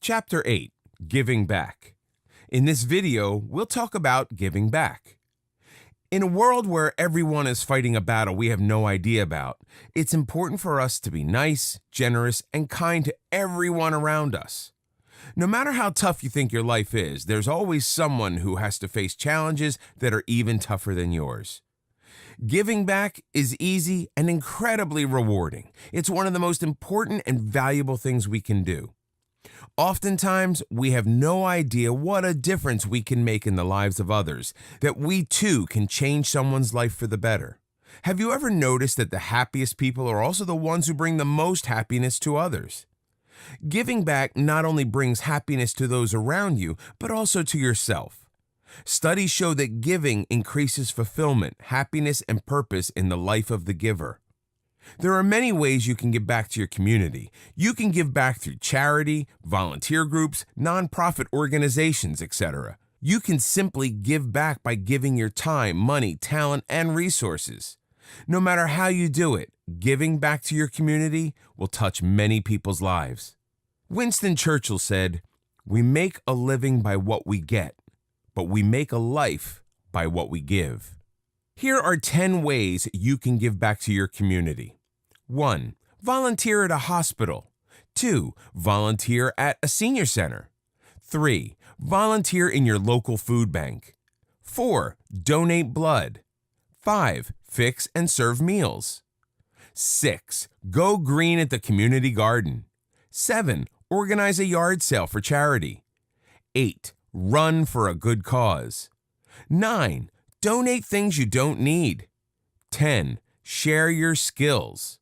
Chapter 8, Giving Back. In this video, we'll talk about giving back. In a world where everyone is fighting a battle we have no idea about, it's important for us to be nice, generous, and kind to everyone around us. No matter how tough you think your life is, there's always someone who has to face challenges that are even tougher than yours. Giving back is easy and incredibly rewarding. It's one of the most important and valuable things we can do. Oftentimes, we have no idea what a difference we can make in the lives of others, that we too can change someone's life for the better. Have you ever noticed that the happiest people are also the ones who bring the most happiness to others? Giving back not only brings happiness to those around you, but also to yourself. Studies show that giving increases fulfillment, happiness, and purpose in the life of the giver. There are many ways you can give back to your community. You can give back through charity, volunteer groups, nonprofit organizations, etc. You can simply give back by giving your time, money, talent, and resources. No matter how you do it, giving back to your community will touch many people's lives. Winston Churchill said, "We make a living by what we get, but we make a life by what we give." Here are 10 ways you can give back to your community. 1. Volunteer at a hospital. 2. Volunteer at a senior center. 3. Volunteer in your local food bank. 4. Donate blood. 5. Fix and serve meals. 6. Go green at the community garden. 7. Organize a yard sale for charity. 8. Run for a good cause. 9. Donate things you don't need. 10. Share your skills.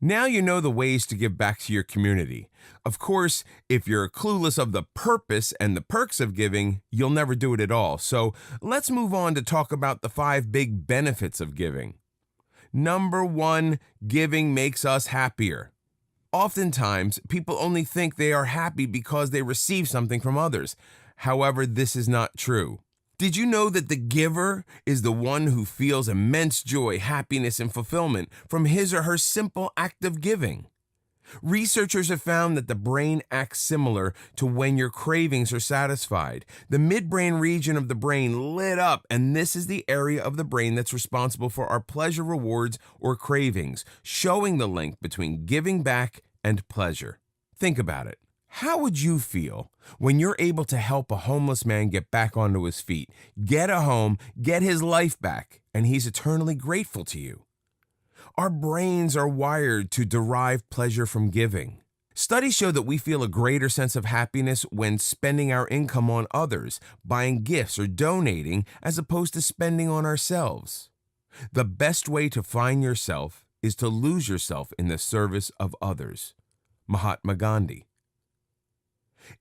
Now you know the ways to give back to your community. Of course, if you're clueless of the purpose and the perks of giving, you'll never do it at all. So let's move on to talk about the 5 big benefits of giving. Number 1, giving makes us happier. Oftentimes, people only think they are happy because they receive something from others. However, this is not true. Did you know that the giver is the one who feels immense joy, happiness, and fulfillment from his or her simple act of giving? Researchers have found that the brain acts similar to when your cravings are satisfied. The midbrain region of the brain lit up, and this is the area of the brain that's responsible for our pleasure rewards or cravings, showing the link between giving back and pleasure. Think about it. How would you feel when you're able to help a homeless man get back onto his feet, get a home, get his life back, and he's eternally grateful to you? Our brains are wired to derive pleasure from giving. Studies show that we feel a greater sense of happiness when spending our income on others, buying gifts, or donating, as opposed to spending on ourselves. The best way to find yourself is to lose yourself in the service of others. Mahatma Gandhi.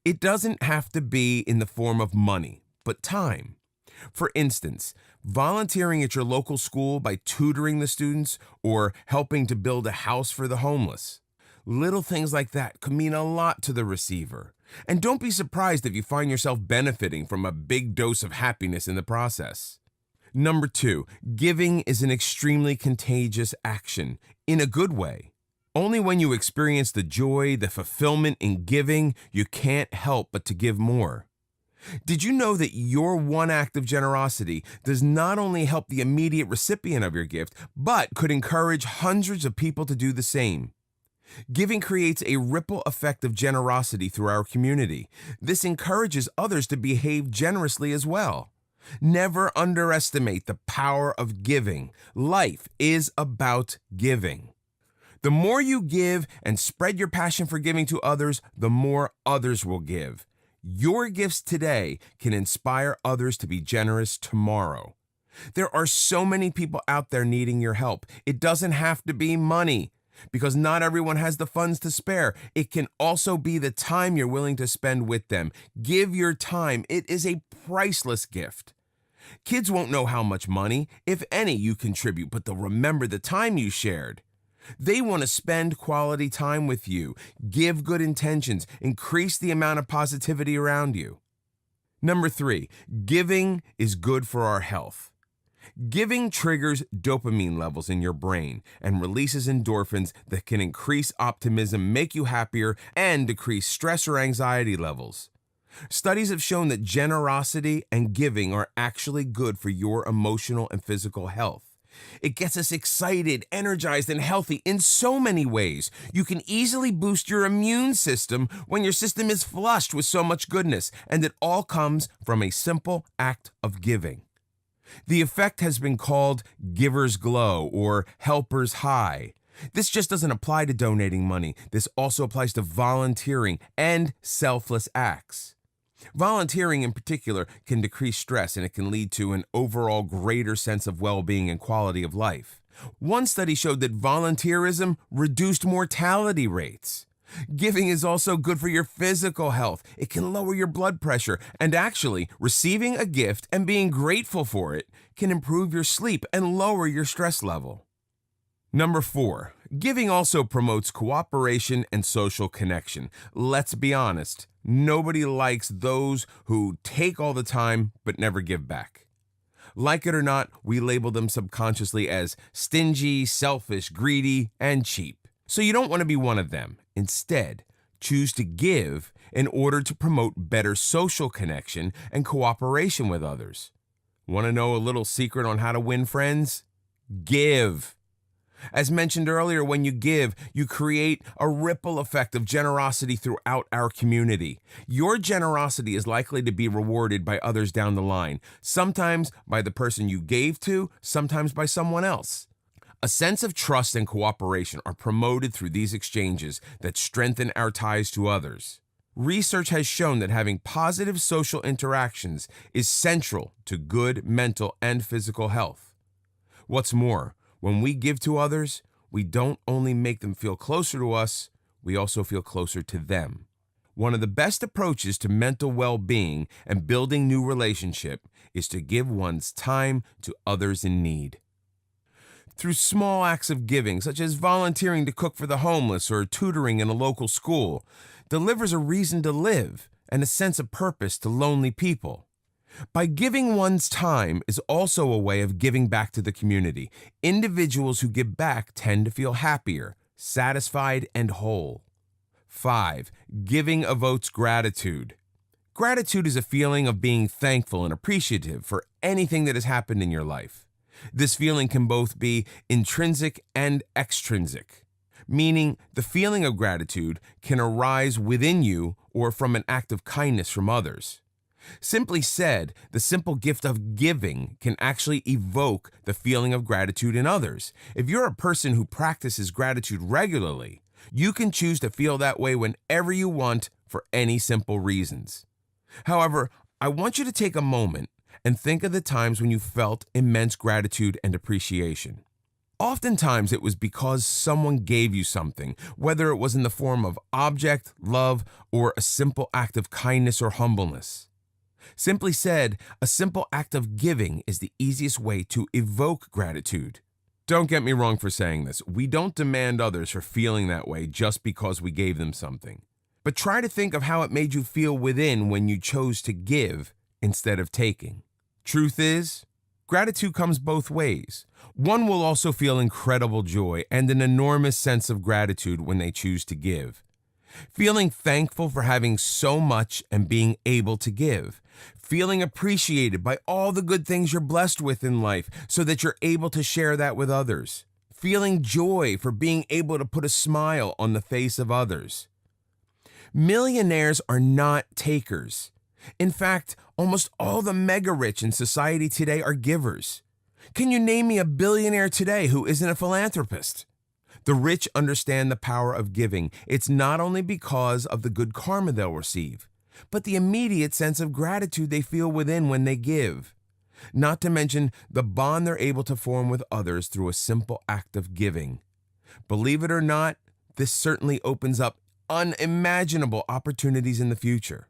It doesn't have to be in the form of money, but time. For instance, volunteering at your local school by tutoring the students or helping to build a house for the homeless. Little things like that could mean a lot to the receiver. And don't be surprised if you find yourself benefiting from a big dose of happiness in the process. Number 2, giving is an extremely contagious action, in a good way. Only when you experience the joy, the fulfillment in giving, you can't help but to give more. Did you know that your one act of generosity does not only help the immediate recipient of your gift, but could encourage hundreds of people to do the same? Giving creates a ripple effect of generosity through our community. This encourages others to behave generously as well. Never underestimate the power of giving. Life is about giving. The more you give and spread your passion for giving to others, the more others will give. Your gifts today can inspire others to be generous tomorrow. There are so many people out there needing your help. It doesn't have to be money, because not everyone has the funds to spare. It can also be the time you're willing to spend with them. Give your time. It is a priceless gift. Kids won't know how much money, if any, you contribute, but they'll remember the time you shared. They want to spend quality time with you, give good intentions, increase the amount of positivity around you. Number 3, giving is good for our health. Giving triggers dopamine levels in your brain and releases endorphins that can increase optimism, make you happier, and decrease stress or anxiety levels. Studies have shown that generosity and giving are actually good for your emotional and physical health. It gets us excited, energized, and healthy in so many ways. You can easily boost your immune system when your system is flushed with so much goodness, and it all comes from a simple act of giving. The effect has been called giver's glow or helper's high. This just doesn't apply to donating money. This also applies to volunteering and selfless acts. Volunteering in particular can decrease stress, and it can lead to an overall greater sense of well-being and quality of life. One study showed that volunteerism reduced mortality rates. Giving is also good for your physical health. It can lower your blood pressure, and actually, receiving a gift and being grateful for it can improve your sleep and lower your stress level. Number 4, giving also promotes cooperation and social connection. Let's be honest, nobody likes those who take all the time but never give back. Like it or not, we label them subconsciously as stingy, selfish, greedy, and cheap. So you don't want to be one of them. Instead, choose to give in order to promote better social connection and cooperation with others. Want to know a little secret on how to win friends? Give. As mentioned earlier, when you give, you create a ripple effect of generosity throughout our community. Your generosity is likely to be rewarded by others down the line, sometimes by the person you gave to, sometimes by someone else. A sense of trust and cooperation are promoted through these exchanges that strengthen our ties to others. Research has shown that having positive social interactions is central to good mental and physical health. What's more, when we give to others, we don't only make them feel closer to us, we also feel closer to them. One of the best approaches to mental well-being and building new relationship is to give one's time to others in need. Through small acts of giving, such as volunteering to cook for the homeless or tutoring in a local school, delivers a reason to live and a sense of purpose to lonely people. By giving one's time is also a way of giving back to the community. Individuals who give back tend to feel happier, satisfied, and whole. 5. Giving evokes gratitude. Gratitude is a feeling of being thankful and appreciative for anything that has happened in your life. This feeling can both be intrinsic and extrinsic, meaning the feeling of gratitude can arise within you or from an act of kindness from others. Simply said, the simple gift of giving can actually evoke the feeling of gratitude in others. If you're a person who practices gratitude regularly, you can choose to feel that way whenever you want for any simple reasons. However, I want you to take a moment and think of the times when you felt immense gratitude and appreciation. Oftentimes, it was because someone gave you something, whether it was in the form of object, love, or a simple act of kindness or humbleness. Simply said, a simple act of giving is the easiest way to evoke gratitude. Don't get me wrong for saying this. We don't demand others for feeling that way just because we gave them something. But try to think of how it made you feel within when you chose to give instead of taking. Truth is, gratitude comes both ways. One will also feel incredible joy and an enormous sense of gratitude when they choose to give. Feeling thankful for having so much and being able to give. Feeling appreciated by all the good things you're blessed with in life so that you're able to share that with others. Feeling joy for being able to put a smile on the face of others. Millionaires are not takers. In fact, almost all the mega rich in society today are givers. Can you name me a billionaire today who isn't a philanthropist? The rich understand the power of giving. It's not only because of the good karma they'll receive, but the immediate sense of gratitude they feel within when they give. Not to mention the bond they're able to form with others through a simple act of giving. Believe it or not, this certainly opens up unimaginable opportunities in the future.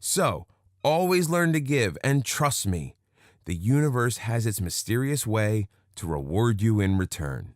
So, always learn to give, and trust me, the universe has its mysterious way to reward you in return.